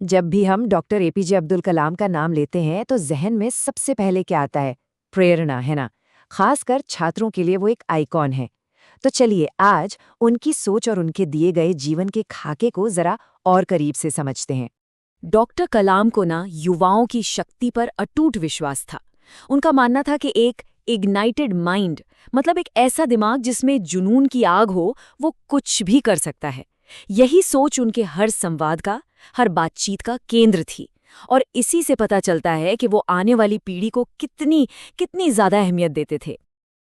जब भी हम डॉक्टर एपीजे अब्दुल कलाम का नाम लेते हैं तो जहन में सबसे पहले क्या आता है? प्रेरणा, है ना? खासकर छात्रों के लिए वो एक आइकॉन है। तो चलिए आज उनकी सोच और उनके दिए गए जीवन के खाके को जरा और करीब से समझते हैं। डॉक्टर कलाम को ना युवाओं की शक्ति पर अटूट विश्वास था। उनका मानना था कि एक इग्नाइटेड माइंड मतलब एक ऐसा दिमाग जिसमें जुनून की आग हो, वो कुछ भी कर सकता है। यही सोच उनके हर संवाद का, हर बातचीत का केंद्र थी। और इसी से पता चलता है कि वो आने वाली पीढ़ी को कितनी कितनी ज्यादा अहमियत देते थे।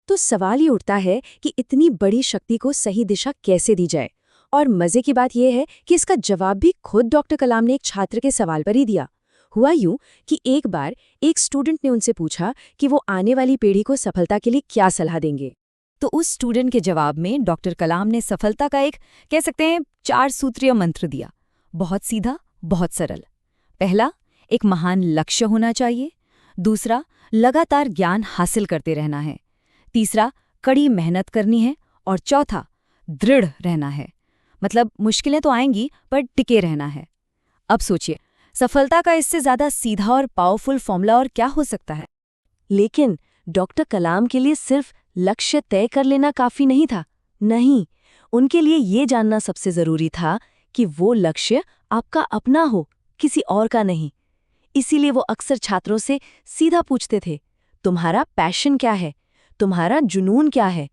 तो सवाल ये उठता है कि इतनी बड़ी शक्ति को सही दिशा कैसे दी जाए। और मजे की बात यह है कि इसका जवाब भी खुद डॉक्टर कलाम ने एक छात्र के सवाल पर ही दिया। हुआ यूं कि एक बार एक स्टूडेंट ने उनसे पूछा कि वो आने वाली पीढ़ी को सफलता के लिए क्या सलाह देंगे। तो उस स्टूडेंट के जवाब में डॉक्टर कलाम ने सफलता का एक कह सकते हैं 4 सूत्रीय मंत्र दिया। बहुत सीधा, बहुत सरल। पहला, एक महान लक्ष्य होना चाहिए। दूसरा, लगातार ज्ञान हासिल करते रहना है। तीसरा, कड़ी मेहनत करनी है। और चौथा, दृढ़ रहना है। मतलब मुश्किलें तो आएंगी पर टिके रहना है। अब सोचिए, सफलता का इससे ज्यादा सीधा और पावरफुल फॉर्मूला और क्या हो सकता है? लेकिन डॉक्टर कलाम के लिए सिर्फ लक्ष्य तय कर लेना काफी नहीं था। नहीं, उनके लिए ये जानना सबसे जरूरी था कि वो लक्ष्य आपका अपना हो, किसी और का नहीं। इसीलिए वो अक्सर छात्रों से सीधा पूछते थे, तुम्हारा पैशन क्या है? तुम्हारा जुनून क्या है?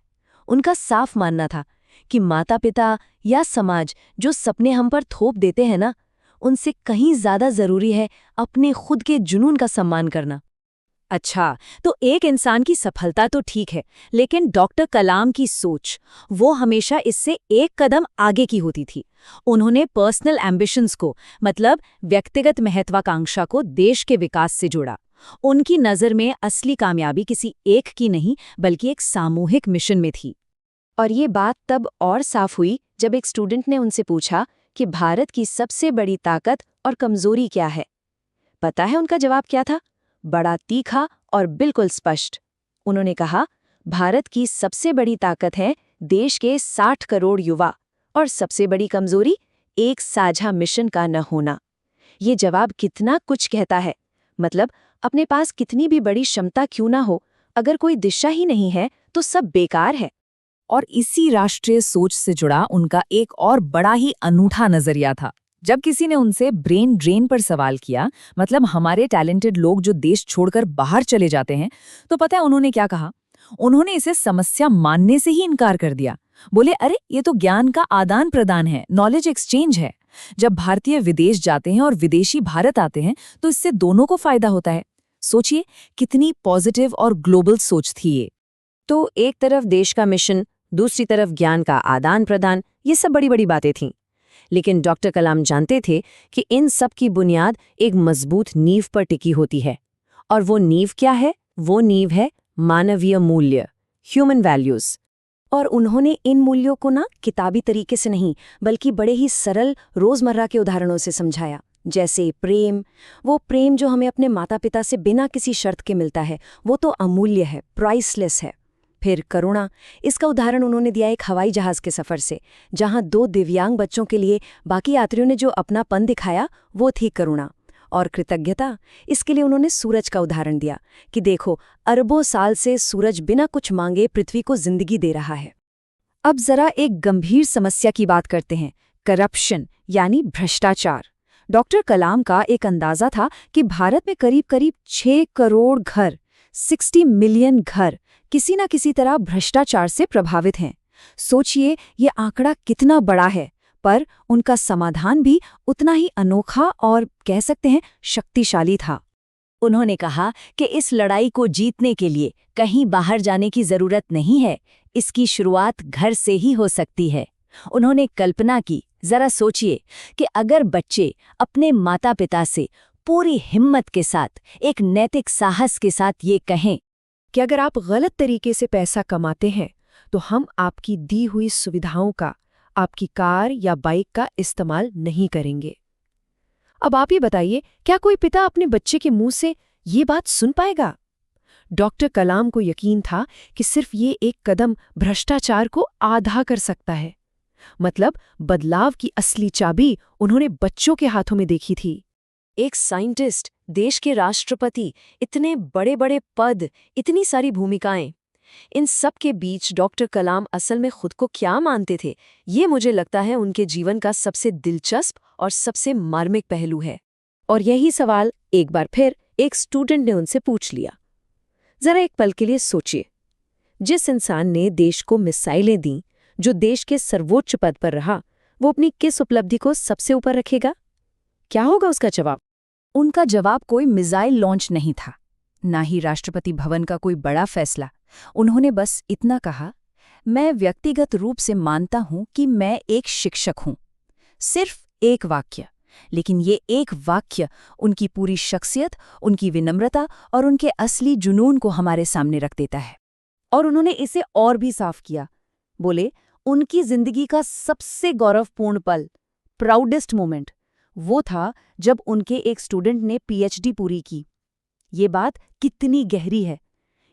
उनका साफ मानना था कि माता पिता या समाज जो सपने हम पर थोप देते हैं ना, उनसे कहीं ज्यादा जरूरी है अपने खुद के जुनून का सम्मान करना। अच्छा, तो एक इंसान की सफलता तो ठीक है, लेकिन डॉक्टर कलाम की सोच, वो हमेशा इससे एक कदम आगे की होती थी। उन्होंने पर्सनल एम्बिशंस को, मतलब व्यक्तिगत महत्वाकांक्षा को देश के विकास से जोड़ा। उनकी नज़र में असली कामयाबी किसी एक की नहीं, बल्कि एक सामूहिक मिशन में थी। और ये बात तब और साफ हुई जब एक स्टूडेंट ने उनसे पूछा कि भारत की सबसे बड़ी ताकत और कमजोरी क्या है। पता है उनका जवाब क्या था? बड़ा तीखा और बिल्कुल स्पष्ट। उन्होंने कहा, भारत की सबसे बड़ी ताकत है देश के 60 करोड़ युवा, और सबसे बड़ी कमजोरी एक साझा मिशन का न होना। ये जवाब कितना कुछ कहता है। मतलब अपने पास कितनी भी बड़ी क्षमता क्यों ना हो, अगर कोई दिशा ही नहीं है तो सब बेकार है। और इसी राष्ट्रीय सोच से जुड़ा उनका एक और बड़ा ही अनूठा नजरिया था। जब किसी ने उनसे ब्रेन ड्रेन पर सवाल किया, मतलब हमारे टैलेंटेड लोग जो देश छोड़कर बाहर चले जाते हैं, तो पता है उन्होंने क्या कहा? उन्होंने इसे समस्या मानने से ही इनकार कर दिया। बोले, अरे ये तो ज्ञान का आदान प्रदान है, नॉलेज एक्सचेंज है। जब भारतीय विदेश जाते हैं और विदेशी भारत आते हैं तो इससे दोनों को फायदा होता है। सोचिए कितनी पॉजिटिव और ग्लोबल सोच थी ये। तो एक तरफ देश का मिशन, दूसरी तरफ ज्ञान का आदान प्रदान, ये सब बड़ी बड़ी बातें थीं। लेकिन डॉक्टर कलाम जानते थे कि इन सब की बुनियाद एक मजबूत नींव पर टिकी होती है। और वो नींव क्या है? वो नींव है मानवीय मूल्य, ह्यूमन वैल्यूज। और उन्होंने इन मूल्यों को ना किताबी तरीके से नहीं, बल्कि बड़े ही सरल रोजमर्रा के उदाहरणों से समझाया। जैसे प्रेम, वो प्रेम जो हमें अपने माता पिता से बिना किसी शर्त के मिलता है, वो तो अमूल्य है, प्राइसलेस है। फिर करुणा, इसका उदाहरण उन्होंने दिया एक हवाई जहाज के सफर से, जहां 2 दिव्यांग बच्चों के लिए बाकी यात्रियों ने जो अपनापन दिखाया, वो थी करुणा। और कृतज्ञता, इसके लिए उन्होंने सूरज का उदाहरण दिया कि देखो, अरबों साल से सूरज बिना कुछ मांगे पृथ्वी को जिंदगी दे रहा है। अब जरा एक गंभीर समस्या की बात करते हैं, करप्शन यानी भ्रष्टाचार। डॉक्टर कलाम का एक अंदाजा था कि भारत में करीब करीब 6 करोड़ घर, 60 मिलियन घर किसी न किसी तरह भ्रष्टाचार से प्रभावित हैं। सोचिए ये आंकड़ा कितना बड़ा है, पर उनका समाधान भी उतना ही अनोखा और कह सकते हैं शक्तिशाली था। उन्होंने कहा कि इस लड़ाई को जीतने के लिए कहीं बाहर जाने की जरूरत नहीं है, इसकी शुरुआत घर से ही हो सकती है। उन्होंने कल्पना की, जरा सोचिए कि अगर बच्चे अपने माता पिता से पूरी हिम्मत के साथ, एक नैतिक साहस के साथ ये कहें कि अगर आप गलत तरीके से पैसा कमाते हैं तो हम आपकी दी हुई सुविधाओं का, आपकी कार या बाइक का इस्तेमाल नहीं करेंगे। अब आप ही बताइए, क्या कोई पिता अपने बच्चे के मुंह से ये बात सुन पाएगा? डॉक्टर कलाम को यकीन था कि सिर्फ ये एक कदम भ्रष्टाचार को आधा कर सकता है। मतलब बदलाव की असली चाबी उन्होंने बच्चों के हाथों में देखी थी। एक साइंटिस्ट, देश के राष्ट्रपति, इतने बड़े बड़े पद, इतनी सारी भूमिकाएं। इन सब के बीच डॉक्टर कलाम असल में खुद को क्या मानते थे, ये मुझे लगता है उनके जीवन का सबसे दिलचस्प और सबसे मार्मिक पहलू है। और यही सवाल एक बार फिर एक स्टूडेंट ने उनसे पूछ लिया। जरा एक पल के लिए सोचिए, जिस इंसान ने देश को मिसाइलें दी, जो देश के सर्वोच्च पद पर रहा, वो अपनी किस उपलब्धि को सबसे ऊपर रखेगा? क्या होगा उसका जवाब? उनका जवाब कोई मिसाइल लॉन्च नहीं था, ना ही राष्ट्रपति भवन का कोई बड़ा फैसला। उन्होंने बस इतना कहा, मैं व्यक्तिगत रूप से मानता हूं कि मैं एक शिक्षक हूं। सिर्फ एक वाक्य, लेकिन ये एक वाक्य उनकी पूरी शख्सियत, उनकी विनम्रता और उनके असली जुनून को हमारे सामने रख देता है। और उन्होंने इसे और भी साफ किया। बोले, उनकी जिंदगी का सबसे गौरवपूर्ण पल, प्राउडेस्ट मोमेंट, वो था जब उनके एक स्टूडेंट ने पीएचडी पूरी की। ये बात कितनी गहरी है।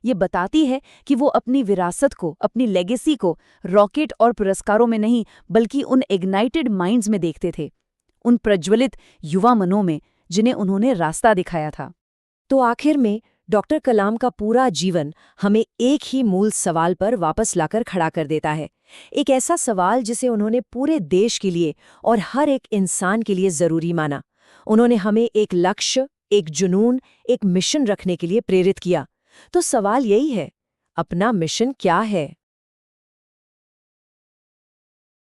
ये बताती है कि वो अपनी विरासत को, अपनी लेगेसी को रॉकेट और पुरस्कारों में नहीं, बल्कि उन इग्नाइटेड माइंड्स में देखते थे, उन प्रज्वलित युवा मनों में जिन्हें उन्होंने रास्ता दिखाया था। तो आखिर में डॉक्टर कलाम का पूरा जीवन हमें एक ही मूल सवाल पर वापस लाकर खड़ा कर देता है। एक ऐसा सवाल जिसे उन्होंने पूरे देश के लिए और हर एक इंसान के लिए जरूरी माना। उन्होंने हमें एक लक्ष्य, एक जुनून, एक मिशन रखने के लिए प्रेरित किया। तो सवाल यही है, अपना मिशन क्या है?